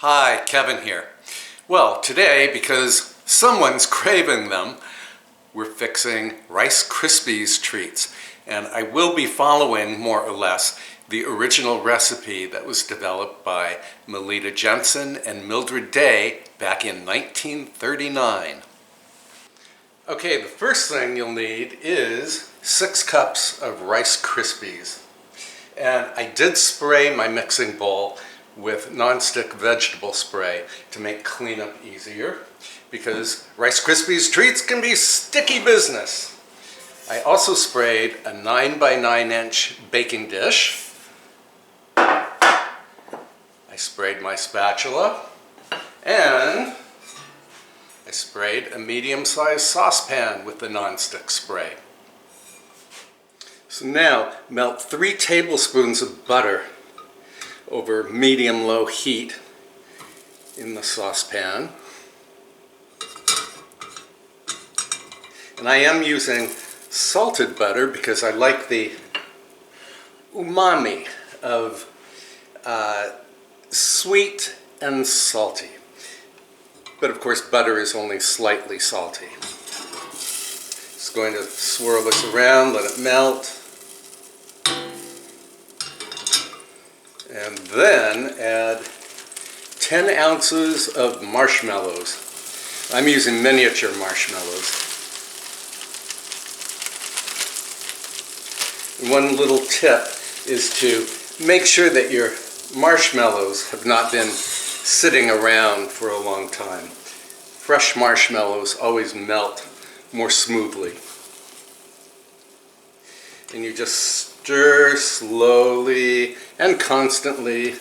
Hi, Kevin here. Well, today, because someone's craving them, we're fixing Rice Krispies Treats. And I will be following, more or less, the original recipe that was developed by Melita Jensen and Mildred Day back in 1939. Okay, the first thing you'll need is 6 cups of Rice Krispies. And I did spray my mixing bowl with non-stick vegetable spray to make cleanup easier, because Rice Krispies Treats can be sticky business. I also sprayed a 9 by 9 inch baking dish. I sprayed my spatula, and I sprayed a medium-sized saucepan with the non-stick spray. So now melt 3 tablespoons of butter over medium-low heat in the saucepan. And I am using salted butter because I like the umami of sweet and salty. But of course butter is only slightly salty. Just going to swirl this around, let it melt. And then add 10 ounces of marshmallows. I'm using miniature marshmallows. One little tip is to make sure that your marshmallows have not been sitting around for a long time. Fresh marshmallows always melt more smoothly. And you just stir slowly and constantly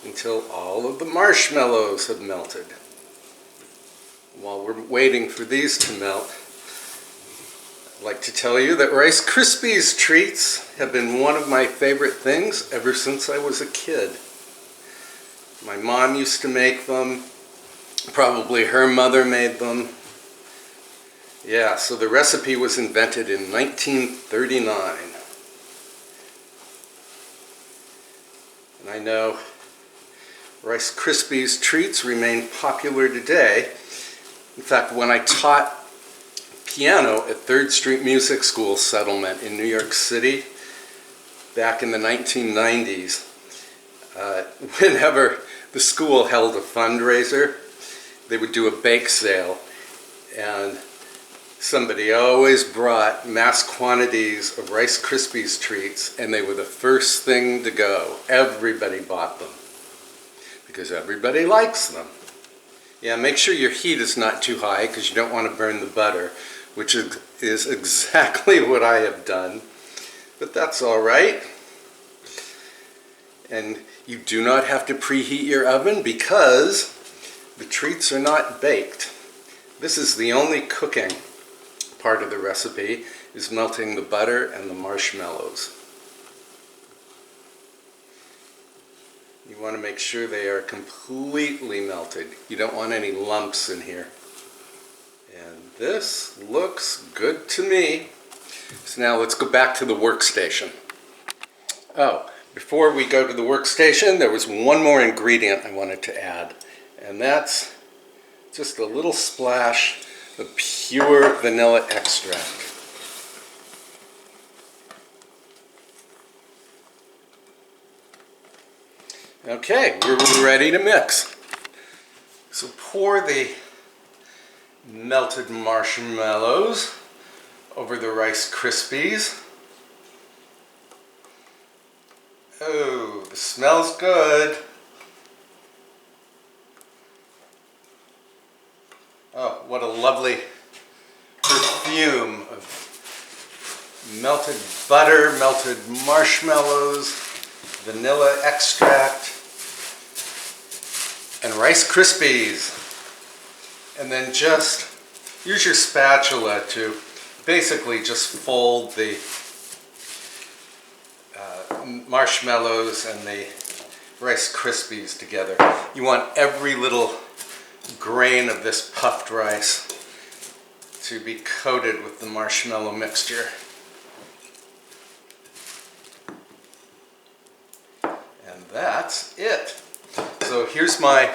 until all of the marshmallows have melted. While we're waiting for these to melt, I'd like to tell you that Rice Krispies Treats have been one of my favorite things ever since I was a kid. My mom used to make them. Probably her mother made them. Yeah, so the recipe was invented in 1939. And I know Rice Krispies Treats remain popular today. In fact, when I taught piano at 3rd Street Music School Settlement in New York City back in the 1990s, whenever the school held a fundraiser, they would do a bake sale, and somebody always brought mass quantities of Rice Krispies Treats, and they were the first thing to go. Everybody bought them because everybody likes them. Yeah, make sure your heat is not too high because you don't want to burn the butter, which is exactly what I have done, but that's all right. And you do not have to preheat your oven because the treats are not baked. This is the only cooking part of the recipe, is melting the butter and the marshmallows. You want to make sure they are completely melted. You don't want any lumps in here. And this looks good to me. So now let's go back to the workstation. Oh, before we go to the workstation, there was one more ingredient I wanted to add, and that's just a little splash of pure vanilla extract. Okay, we're ready to mix. So pour the melted marshmallows over the Rice Krispies. Oh, the smell's good. Oh, what a lovely perfume of melted butter, melted marshmallows, vanilla extract, and Rice Krispies. And then just use your spatula to basically just fold the marshmallows and the Rice Krispies together. You want every little grain of this puffed rice to be coated with the marshmallow mixture. And that's it. So here's my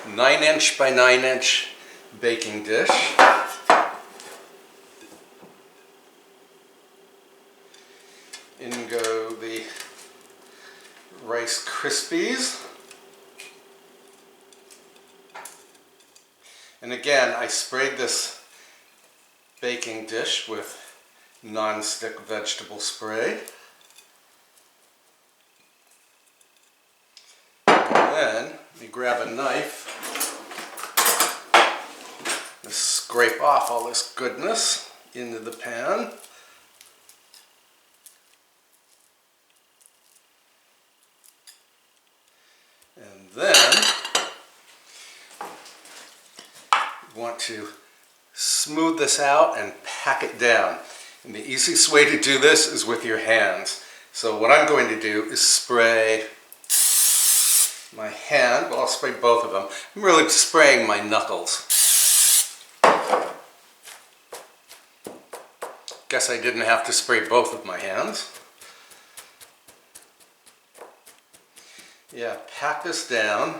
9" by 9" baking dish. In go the Rice Krispies. And again, I sprayed this baking dish with non-stick vegetable spray. And then you grab a knife and scrape off all this goodness into the pan. And then you want to smooth this out and pack it down. And the easiest way to do this is with your hands. So what I'm going to do is spray my hand. Well, I'll spray both of them. I'm really spraying my knuckles. Guess I didn't have to spray both of my hands. Yeah, pack this down.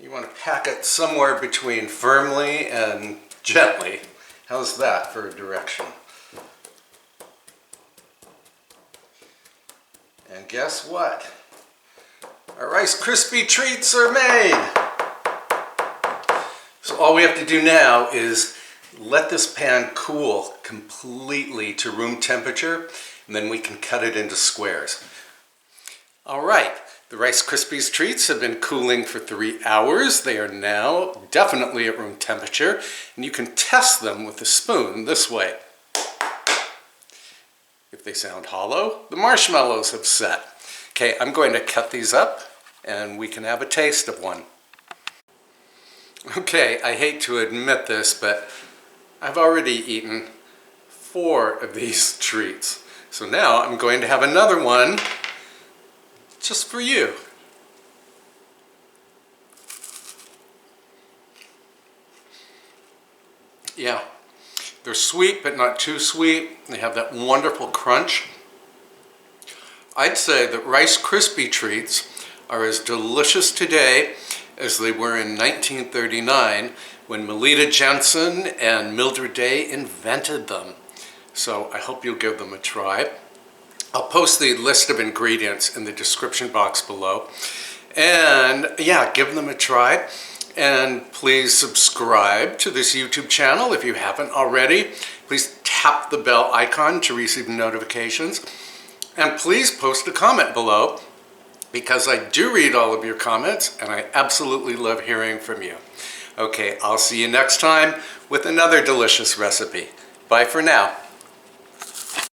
You want to pack it somewhere between firmly and gently. How's that for a direction? And guess what? Our Rice Krispie Treats are made! So all we have to do now is let this pan cool completely to room temperature, and then we can cut it into squares. All right, the Rice Krispies Treats have been cooling for 3 hours. They are now definitely at room temperature, and you can test them with a spoon this way. If they sound hollow, the marshmallows have set. Okay, I'm going to cut these up, and we can have a taste of one. Okay, I hate to admit this, but I've already eaten 4 of these treats. So now I'm going to have another one just for you. Yeah, they're sweet but not too sweet. They have that wonderful crunch. I'd say that Rice Krispie Treats are as delicious today as they were in 1939 when Melita Jensen and Mildred Day invented them. So I hope you'll give them a try. I'll post the list of ingredients in the description box below. And yeah, give them a try. And please subscribe to this YouTube channel if you haven't already. Please tap the bell icon to receive notifications. And please post a comment below, because I do read all of your comments and I absolutely love hearing from you. Okay, I'll see you next time with another delicious recipe. Bye for now.